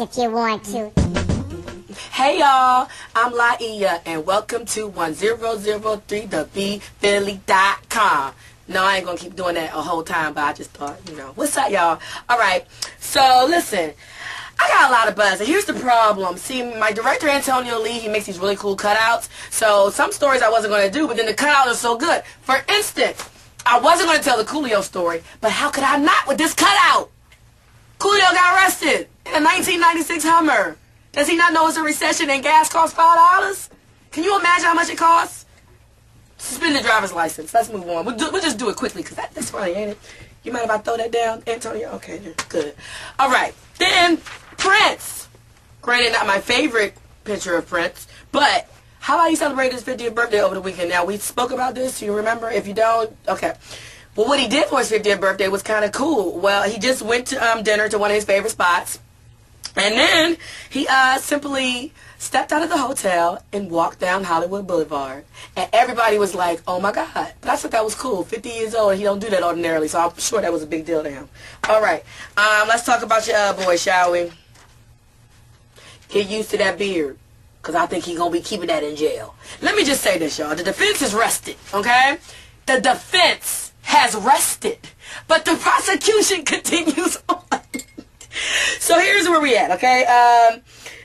if you want to. Hey y'all, I'm Laiya and welcome to 1003thebephilly.com. No, I ain't gonna keep doing that a whole time, but I just thought, what's up y'all? Alright, so listen, I got a lot of buzz, and here's the problem. See, my director Antonio Lee, he makes these really cool cutouts, so some stories I wasn't gonna do, but then the cutouts are so good. For instance, I wasn't gonna tell the Coolio story, but how could I not with this cutout? Coolio got arrested in a 1996 Hummer. Does he not know it's a recession and gas costs $5? Can you imagine how much it costs? Suspend the driver's license. Let's move on. We'll just do it quickly because that's funny, ain't it? You mind if I throw that down, Antonio? Okay, good. All right. Then, Prince. Granted, not my favorite picture of Prince, but how about he celebrated his 50th birthday over the weekend? Now, we spoke about this. You remember? If you don't, okay. Well, what he did for his 50th birthday was kind of cool. Well, he just went to dinner to one of his favorite spots. And then he simply stepped out of the hotel and walked down Hollywood Boulevard. And everybody was like, oh my God. But I thought that was cool. 50 years old, he don't do that ordinarily, so I'm sure that was a big deal to him. All right. Let's talk about your boy, shall we? Get used to that beard, because I think he's going to be keeping that in jail. Let me just say this, y'all. The defense is rested, okay? The defense has rested, but the prosecution continues on. So here's where we at, okay?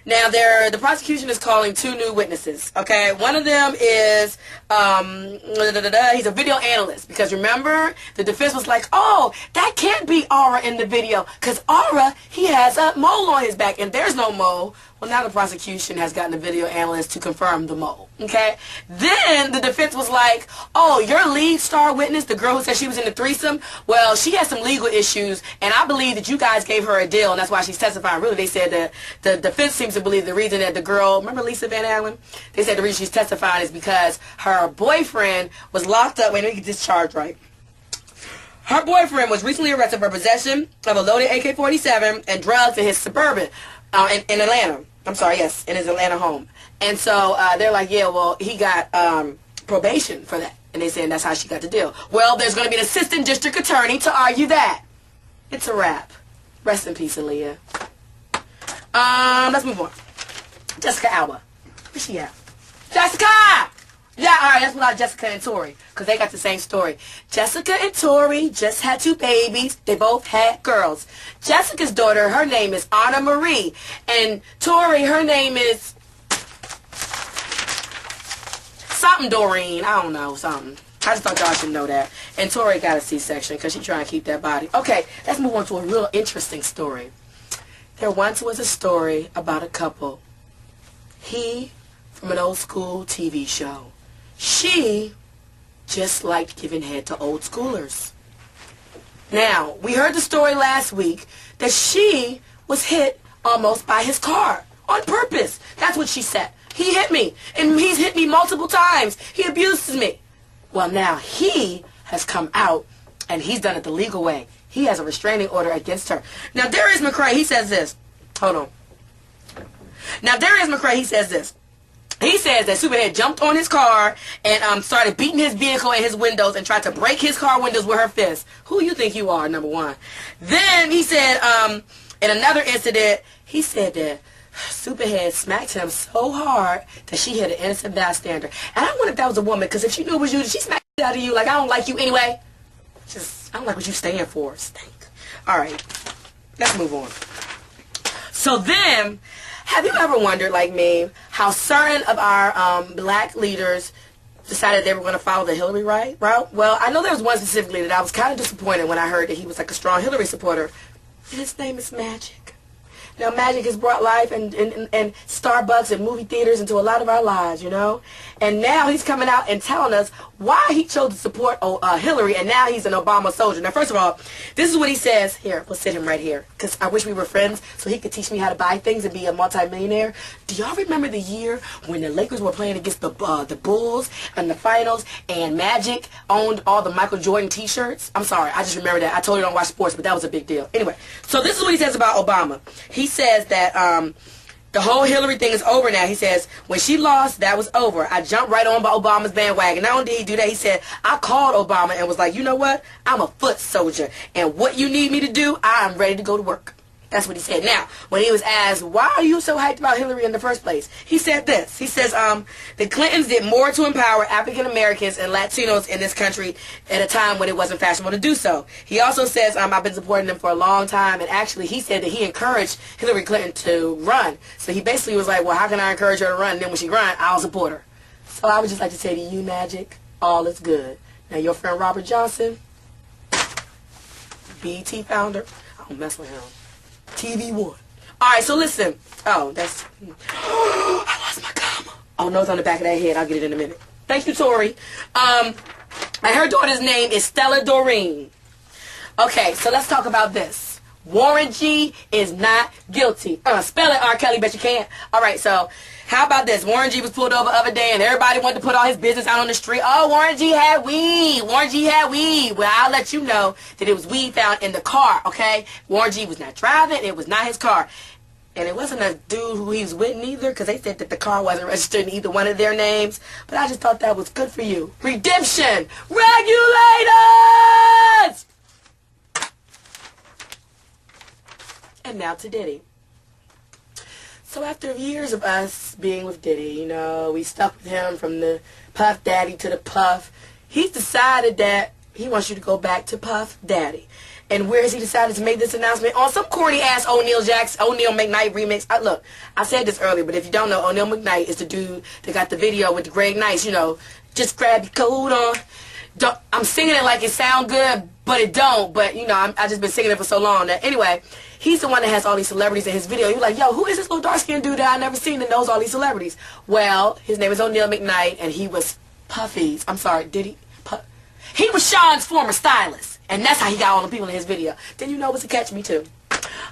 Now, the prosecution is calling 2 new witnesses, okay? One of them is, he's a video analyst. Because remember, the defense was like, oh, that can't be Aura in the video. Because Aura, he has a mole on his back, and there's no mole. Well, now the prosecution has gotten a video analyst to confirm the mole, okay? Then the defense was like, oh, your lead star witness, the girl who said she was in the threesome, well, she has some legal issues, and I believe that you guys gave her a deal, and that's why she's testifying. Really, they said that the defense seems to believe the reason that the girl, remember Lisa Van Allen? They said the reason she's testifying is because her boyfriend was locked up. Wait, let me get this charge right. Her boyfriend was recently arrested for possession of a loaded AK-47 and drugs in his suburban in Atlanta. I'm sorry, yes, in his Atlanta home. And so they're like, yeah, well, he got probation for that. And they saying that's how she got the deal. Well, there's going to be an assistant district attorney to argue that. It's a wrap. Rest in peace, Aaliyah. Let's move on. Jessica Alba. Where's she at? Jessica! Yeah, all right, that's without Jessica and Tori, because they got the same story. Jessica and Tori just had 2 babies. They both had girls. Jessica's daughter, her name is Anna Marie. And Tori, her name is something Doreen. I don't know, something. I just thought y'all should know that. And Tori got a C-section because she's trying to keep that body. Okay, let's move on to a real interesting story. There once was a story about a couple. He from an old school TV show. She just liked giving head to old schoolers. Now, we heard the story last week that she was hit almost by his car on purpose. That's what she said. He hit me, and he's hit me multiple times. He abuses me. Well, now he has come out, and he's done it the legal way. He has a restraining order against her. Now, Darius McCray, he says this. Hold on. Now, Darius McCray, he says this. He says that Superhead jumped on his car and started beating his vehicle and his windows and tried to break his car windows with her fist. Who you think you are, number one? Then he said, in another incident, he said that Superhead smacked him so hard that she hit an innocent bystander. And I wonder if that was a woman, because if she knew it was you, she smacked it out of you like, I don't like you anyway. I don't like what you stand for. Stink. All right, let's move on. So then, have you ever wondered, like me, how certain of our black leaders decided they were going to follow the Hillary route? Well, I know there was one specifically that I was kind of disappointed when I heard that he was like a strong Hillary supporter. And his name is Magic. Now, Magic has brought life and Starbucks and movie theaters into a lot of our lives, you know? And now he's coming out and telling us why he chose to support Hillary, and now he's an Obama soldier. Now, first of all, this is what he says. Here, we'll sit him right here, because I wish we were friends so he could teach me how to buy things and be a multimillionaire. Do y'all remember the year when the Lakers were playing against the Bulls in the finals, and Magic owned all the Michael Jordan t-shirts? I'm sorry, I just remember that. I totally don't watch sports, but that was a big deal. Anyway, so this is what he says about Obama. He says that the whole Hillary thing is over now. He says, when she lost, that was over. I jumped right on by Obama's bandwagon. Not only did he do that, he said, I called Obama and was like, you know what? I'm a foot soldier. And what you need me to do, I am ready to go to work. That's what he said. Now, when he was asked, why are you so hyped about Hillary in the first place? He said this. He says, the Clintons did more to empower African Americans and Latinos in this country at a time when it wasn't fashionable to do so. He also says, I've been supporting them for a long time, and actually he said that he encouraged Hillary Clinton to run. So he basically was like, well, how can I encourage her to run? And then when she run, I'll support her. So I would just like to say to you, Magic, all is good. Now, your friend Robert Johnson, BET founder, I don't mess with him. TV1. Alright, so listen. Oh, that's... I lost my comma. Oh, no, it's on the back of that head. I'll get it in a minute. Thank you, Tori. And her daughter's name is Stella Doreen. Okay, so let's talk about this. Warren G is not guilty. Spell it, R. Kelly, bet you can't. Alright, so... how about this? Warren G was pulled over the other day and everybody wanted to put all his business out on the street. Oh, Warren G had weed. Warren G had weed. Well, I'll let you know that it was weed found in the car, okay? Warren G was not driving. It was not his car. And it wasn't a dude who he was with neither, because they said that the car wasn't registered in either one of their names. But I just thought that was good for you. Redemption! Regulators! And now to Diddy. So after years of us being with Diddy, you know, we stuck with him from the Puff Daddy to the Puff. He's decided that he wants you to go back to Puff Daddy. And where has he decided to make this announcement? On some corny-ass O'Neal McKnight remix. Look, I said this earlier, but if you don't know, O'Neal McKnight is the dude that got the video with the Greg Nice, you know, just grab your coat on. I'm singing it like it sound good, but it don't. But, you know, I just been singing it for so long that, anyway, he's the one that has all these celebrities in his video. You're like, yo, who is this little dark-skinned dude that I never seen that knows all these celebrities? Well, his name is O'Neal McKnight, and he was Puffy's. I'm sorry, he was Sean's former stylist, and that's how he got all the people in his video. Then you know it was a Catch Me Too.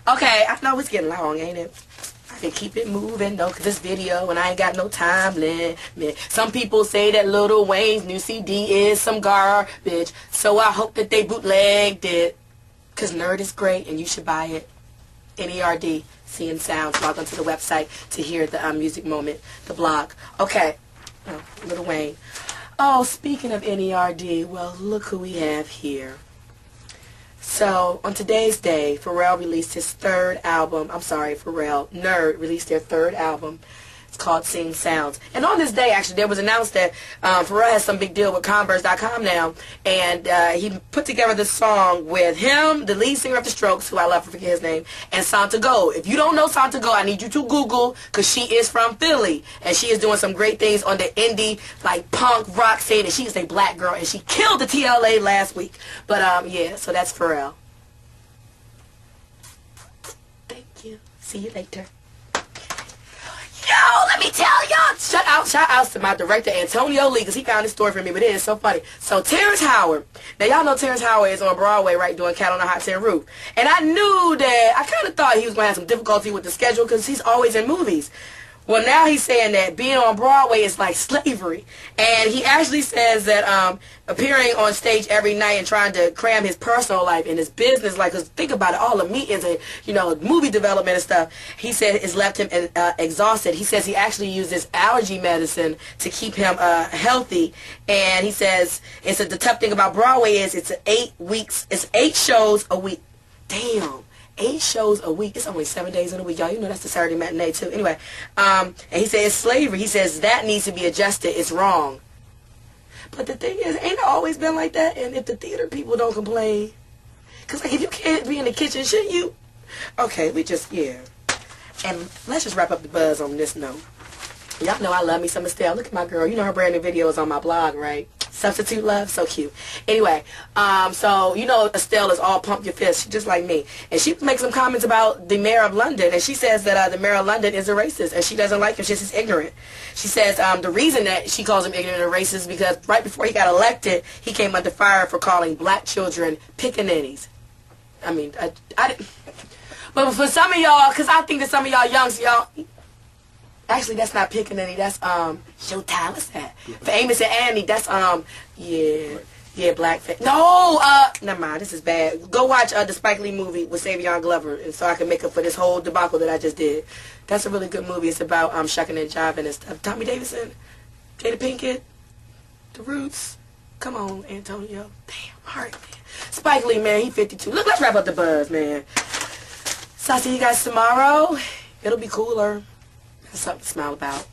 Okay, I know it's getting long, ain't it? I can keep it moving, though, because this video, and I ain't got no time limit. Some people say that Lil Wayne's new CD is some garbage, so I hope that they bootlegged it, because Nerd is great, and you should buy it. N-E-R-D, Seeing Sounds. Log onto the website to hear the music moment, the blog. Okay, Lil Wayne. Oh, speaking of N-E-R-D, well, look who we have here. So, on today's day, Pharrell released his third album. I'm sorry, Nerd released their third album. It's called Seeing Sounds. And on this day, actually, there was announced that Pharrell has some big deal with Converse.com now. And he put together this song with him, the lead singer of The Strokes, who I love, I forget his name, and Santa Go. If you don't know Santa Go, I need you to Google, because she is from Philly. And she is doing some great things on the indie, like, punk rock scene. And she is a black girl, and she killed the TLA last week. But, yeah, so that's Pharrell. Thank you. See you later. Yo, let me tell y'all. Shout outs to my director, Antonio Lee, because he found this story for me, but it is so funny. So, Terrence Howard. Now, y'all know Terrence Howard is on Broadway, right, doing Cat on a Hot Tin Roof. And I knew that, I kind of thought he was going to have some difficulty with the schedule, because he's always in movies. Well, now he's saying that being on Broadway is like slavery. And he actually says that appearing on stage every night and trying to cram his personal life and his business life, because think about it, all the meetings and, you know, movie development and stuff, he said it's left him exhausted. He says he actually uses allergy medicine to keep him healthy. And he says the tough thing about Broadway is it's 8 shows a week. Damn. 8 shows a week. It's only 7 days in a week, y'all. You know that's the Saturday matinee, too. Anyway, and he said it's slavery. He says that needs to be adjusted. It's wrong. But the thing is, ain't it always been like that? And if the theater people don't complain, because, like, if you can't be in the kitchen, shouldn't you? Okay, yeah. And let's just wrap up the buzz on this note. Y'all know I love me some Estelle. Look at my girl. You know her brand new video is on my blog, right? Substitute Love, so cute. Anyway, so you know Estelle is all pump your fist, just like me. And she makes some comments about the mayor of London, and she says that the mayor of London is a racist, and she doesn't like him. She's just ignorant. She says the reason that she calls him ignorant and racist is because right before he got elected, he came under fire for calling black children pickaninnies. I mean, I didn't. But for some of y'all, because I think that some of y'all youngs, y'all. Actually, that's not Pickaninny. That's Showtime. What's that? For Amos and Annie, that's yeah, Blackface. No, never mind. This is bad. Go watch the Spike Lee movie with Savion Glover, and so I can make up for this whole debacle that I just did. That's a really good movie. It's about shucking and jiving and stuff. Tommy Davidson, Jada Pinkett, The Roots. Come on, Antonio. Damn, all right, man. Spike Lee, man, he 52. Look, let's wrap up the buzz, man. So I'll see you guys tomorrow. It'll be cooler. That's something to smile about.